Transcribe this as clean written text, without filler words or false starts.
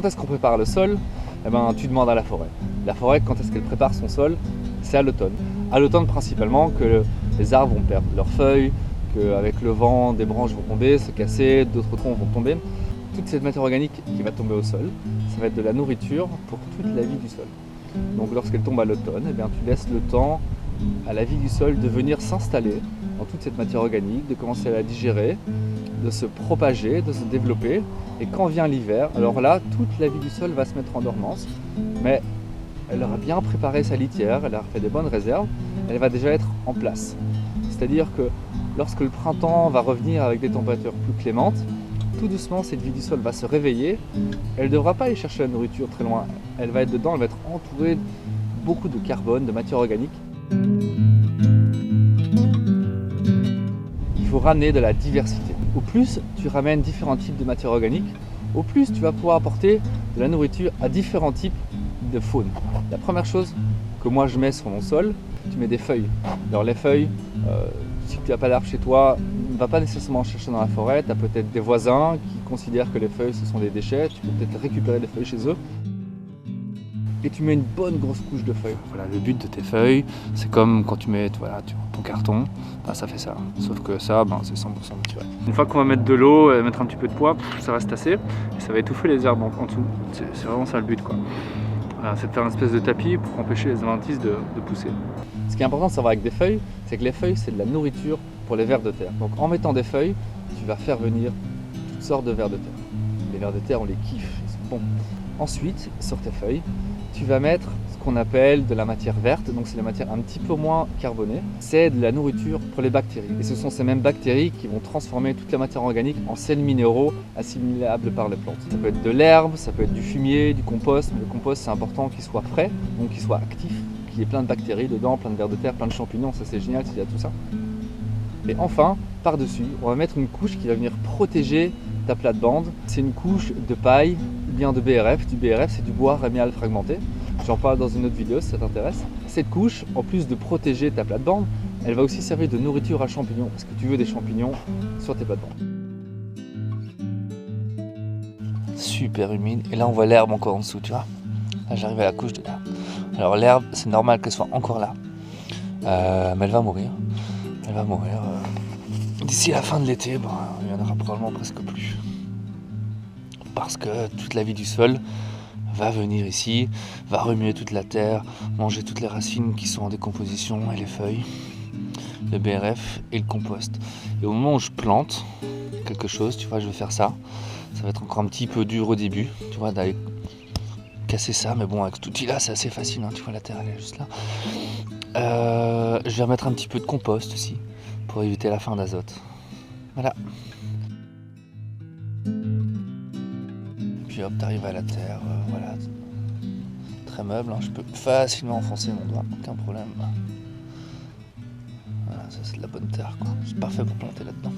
est-ce qu'on prépare le sol? Eh ben, tu demandes à la forêt. La forêt, quand est-ce qu'elle prépare son sol? C'est à l'automne. À l'automne principalement que les arbres vont perdre leurs feuilles, qu'avec le vent, des branches vont tomber, se casser, d'autres troncs vont tomber. Toute cette matière organique qui va tomber au sol, ça va être de la nourriture pour toute la vie du sol. Donc lorsqu'elle tombe à l'automne, eh bien, tu laisses le temps à la vie du sol de venir s'installer dans toute cette matière organique, de commencer à la digérer, de se propager, de se développer. Et quand vient l'hiver, alors là, toute la vie du sol va se mettre en dormance, mais elle aura bien préparé sa litière, elle aura fait des bonnes réserves, elle va déjà être en place. C'est-à-dire que lorsque le printemps va revenir avec des températures plus clémentes, tout doucement, cette vie du sol va se réveiller. Elle ne devra pas aller chercher la nourriture très loin. Elle va être dedans, elle va être entourée de beaucoup de carbone, de matière organique. Il faut ramener de la diversité. Au plus tu ramènes différents types de matière organique, au plus tu vas pouvoir apporter de la nourriture à différents types de faune. La première chose que moi je mets sur mon sol, tu mets des feuilles. Alors les feuilles, si tu n'as pas d'arbre chez toi, ne va pas nécessairement chercher dans la forêt. Tu as peut-être des voisins qui considèrent que les feuilles ce sont des déchets. Tu peux peut-être récupérer des feuilles chez eux. Et tu mets une bonne grosse couche de feuilles. Voilà, le but de tes feuilles, c'est comme quand tu mets ton carton, ben, ça fait ça. Sauf que ça, ben, c'est 100% naturel. Une fois qu'on va mettre de l'eau et mettre un petit peu de poids, ça va se tasser et ça va étouffer les herbes en dessous. C'est vraiment ça le but, quoi. Voilà, c'est de faire une espèce de tapis pour empêcher les adventices de pousser. Ce qui est important de savoir avec des feuilles, c'est que les feuilles, c'est de la nourriture pour les vers de terre. Donc en mettant des feuilles, tu vas faire venir toutes sortes de vers de terre. Les vers de terre, on les kiffe, ils sont bons. Ensuite, sur tes feuilles, tu vas mettre ce qu'on appelle de la matière verte, donc c'est la matière un petit peu moins carbonée. C'est de la nourriture pour les bactéries. Et ce sont ces mêmes bactéries qui vont transformer toute la matière organique en sels minéraux assimilables par les plantes. Ça peut être de l'herbe, ça peut être du fumier, du compost. Mais le compost, c'est important qu'il soit frais, donc qu'il soit actif, qu'il y ait plein de bactéries dedans, plein de vers de terre, plein de champignons, ça c'est génial s'il y a tout ça. Et enfin, par-dessus, on va mettre une couche qui va venir protéger ta plate-bande. C'est une couche de paille ou bien de BRF. Du BRF, c'est du bois rémial fragmenté. J'en parle dans une autre vidéo si ça t'intéresse. Cette couche, en plus de protéger ta plate-bande, elle va aussi servir de nourriture à champignons, parce que tu veux des champignons sur tes plates-bandes. Super humide. Et là, on voit l'herbe encore en dessous, tu vois. Là, j'arrive à la couche de l'herbe. Alors l'herbe, c'est normal qu'elle soit encore là. Mais elle va mourir. Elle va mourir. D'ici la fin de l'été, ben, il n'y en aura probablement presque plus. Parce que toute la vie du sol va venir ici, va remuer toute la terre, manger toutes les racines qui sont en décomposition et les feuilles, le BRF et le compost. Et au moment où je plante quelque chose, tu vois, je vais faire ça. Ça va être encore un petit peu dur au début, tu vois, d'aller casser ça. Mais bon, avec cet outil-là, c'est assez facile, hein, tu vois, la terre, elle est juste là. Je vais remettre un petit peu de compost aussi, pour éviter la fin d'azote. Voilà. Puis hop, t'arrives à la terre, voilà. Très meuble, hein. Je peux facilement enfoncer mon doigt, aucun problème. Voilà, ça c'est de la bonne terre, quoi. C'est parfait pour planter là-dedans.